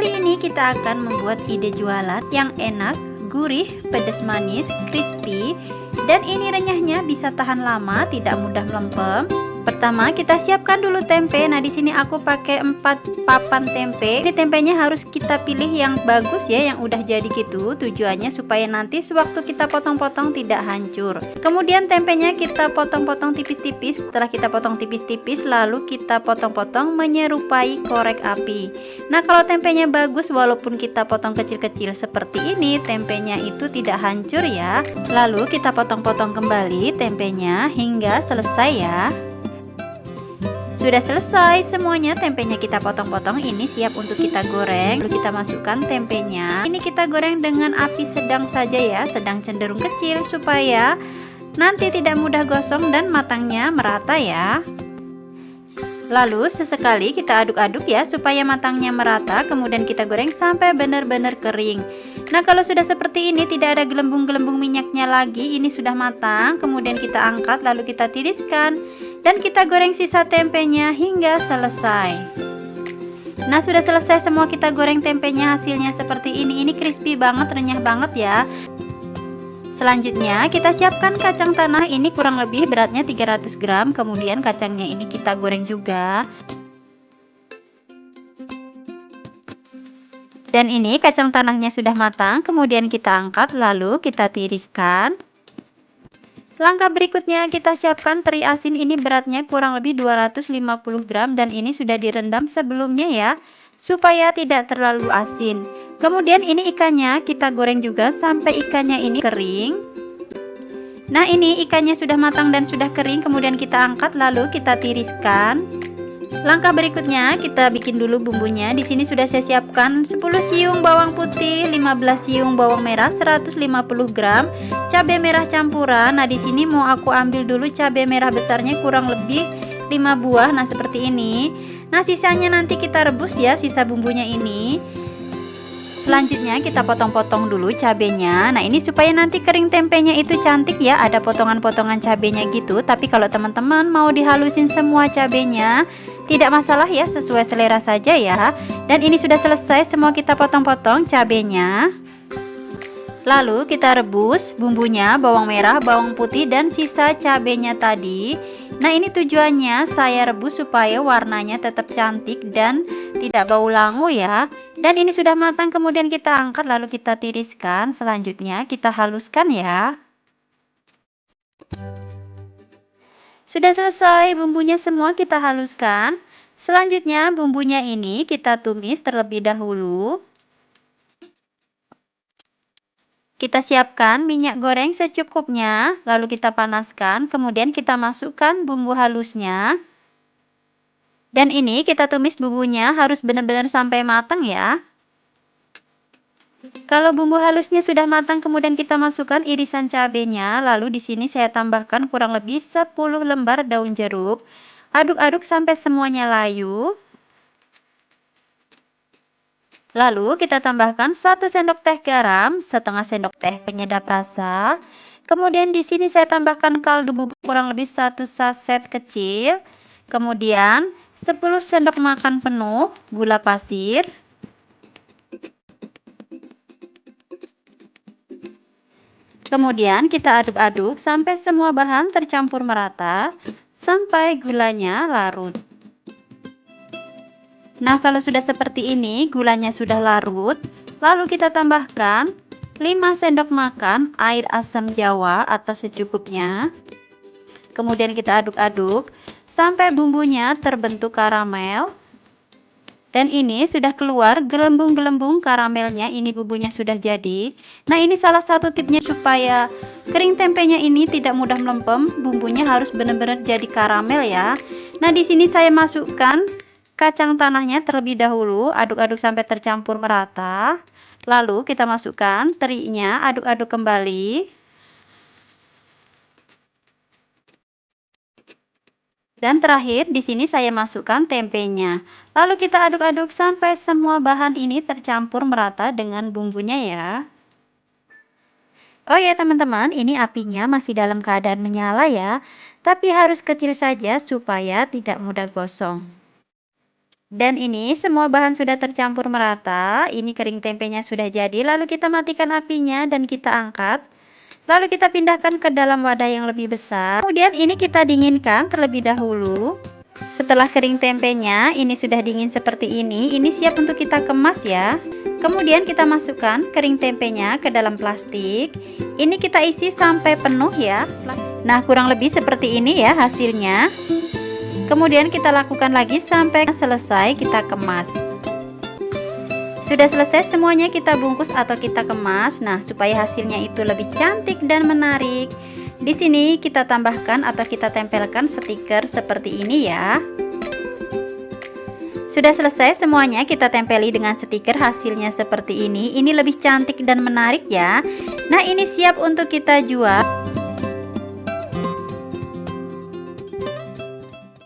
kali ini kita akan membuat ide jualan yang enak, gurih, pedas manis, crispy, dan ini renyahnya bisa tahan lama, tidak mudah melempem. Pertama kita siapkan dulu tempe. Nah di sini aku pakai 4 papan tempe. Ini tempenya harus kita pilih yang bagus ya, yang udah jadi gitu. Tujuannya supaya nanti sewaktu kita potong-potong tidak hancur. Kemudian tempenya kita potong-potong tipis-tipis. Setelah kita potong tipis-tipis, lalu kita potong-potong menyerupai korek api. Nah kalau tempenya bagus, walaupun kita potong kecil-kecil seperti ini, tempenya itu tidak hancur ya. Lalu kita potong-potong kembali tempenya hingga selesai ya. Sudah selesai semuanya, tempenya kita potong-potong. Ini siap untuk kita goreng. Lalu kita masukkan tempenya. Ini kita goreng dengan api sedang saja ya, sedang cenderung kecil supaya nanti tidak mudah gosong dan matangnya merata ya. Lalu sesekali kita aduk-aduk ya supaya matangnya merata. Kemudian kita goreng sampai benar-benar kering. Nah kalau sudah seperti ini, tidak ada gelembung-gelembung minyaknya lagi, ini sudah matang. Kemudian kita angkat lalu kita tiriskan dan kita goreng sisa tempenya hingga selesai. Nah sudah selesai semua kita goreng tempenya, hasilnya seperti ini. Ini crispy banget, renyah banget ya. Selanjutnya kita siapkan kacang tanah. Ini kurang lebih beratnya 300 gram. Kemudian kacangnya ini kita goreng juga. Dan ini kacang tanahnya sudah matang. Kemudian kita angkat lalu kita tiriskan. Langkah berikutnya kita siapkan teri asin. Ini beratnya kurang lebih 250 gram dan ini sudah direndam sebelumnya ya, supaya tidak terlalu asin. Kemudian ini ikannya kita goreng juga sampai ikannya ini kering. Nah ini ikannya sudah matang dan sudah kering. Kemudian kita angkat lalu kita tiriskan. Langkah berikutnya kita bikin dulu bumbunya. Di sini sudah saya siapkan 10 siung bawang putih, 15 siung bawang merah, 150 gram cabai merah campuran. Nah di sini mau aku ambil dulu cabai merah besarnya kurang lebih 5 buah. Nah seperti ini. Nah sisanya nanti kita rebus ya, sisa bumbunya ini. Selanjutnya kita potong-potong dulu cabenya. Nah ini supaya nanti kering tempenya itu cantik ya, ada potongan-potongan cabenya gitu. Tapi kalau teman-teman mau dihalusin semua cabenya, tidak masalah ya, sesuai selera saja ya. Dan ini sudah selesai semua kita potong-potong cabenya. Lalu kita rebus bumbunya, bawang merah, bawang putih, dan sisa cabenya tadi. Nah ini tujuannya saya rebus supaya warnanya tetap cantik dan tidak bau langu ya. Dan ini sudah matang, kemudian kita angkat lalu kita tiriskan. Selanjutnya kita haluskan ya. Sudah selesai bumbunya semua kita haluskan. Selanjutnya bumbunya ini kita tumis terlebih dahulu. Kita siapkan minyak goreng secukupnya, lalu kita panaskan, kemudian kita masukkan bumbu halusnya. Dan ini kita tumis bumbunya harus benar-benar sampai matang ya. Kalau bumbu halusnya sudah matang, kemudian kita masukkan irisan cabenya. Lalu di sini saya tambahkan kurang lebih 10 lembar daun jeruk. Aduk-aduk sampai semuanya layu. Lalu kita tambahkan 1 sendok teh garam, setengah sendok teh penyedap rasa. Kemudian di sini saya tambahkan kaldu bubuk kurang lebih 1 saset kecil. Kemudian 10 sendok makan penuh gula pasir. Kemudian kita aduk-aduk sampai semua bahan tercampur merata, sampai gulanya larut. Nah kalau sudah seperti ini, gulanya sudah larut, lalu kita tambahkan 5 sendok makan air asam jawa atau secukupnya. Kemudian kita aduk-aduk sampai bumbunya terbentuk karamel. Dan ini sudah keluar gelembung-gelembung karamelnya, ini bumbunya sudah jadi. Nah ini salah satu tipnya supaya kering tempenya ini tidak mudah melempem, bumbunya harus benar-benar jadi karamel ya. Nah di sini saya masukkan kacang tanahnya terlebih dahulu, aduk-aduk sampai tercampur merata. Lalu kita masukkan terinya, aduk-aduk kembali. Dan terakhir di sini saya masukkan tempenya. Lalu kita aduk-aduk sampai semua bahan ini tercampur merata dengan bumbunya ya. Oh ya teman-teman, ini apinya masih dalam keadaan menyala ya. Tapi harus kecil saja supaya tidak mudah gosong. Dan ini semua bahan sudah tercampur merata. Ini kering tempenya sudah jadi. Lalu kita matikan apinya dan kita angkat. Lalu kita pindahkan ke dalam wadah yang lebih besar. Kemudian ini kita dinginkan terlebih dahulu. Setelah kering tempenya, ini sudah dingin seperti ini siap untuk kita kemas ya. Kemudian kita masukkan kering tempenya ke dalam plastik. Ini kita isi sampai penuh ya. Nah, kurang lebih seperti ini ya hasilnya. Kemudian kita lakukan lagi sampai selesai kita kemas. Sudah selesai semuanya kita bungkus atau kita kemas. Nah, supaya hasilnya itu lebih cantik dan menarik. Di sini kita tambahkan atau kita tempelkan stiker seperti ini ya. Sudah selesai semuanya kita tempeli dengan stiker, hasilnya seperti ini. Ini lebih cantik dan menarik ya. Nah, ini siap untuk kita jual.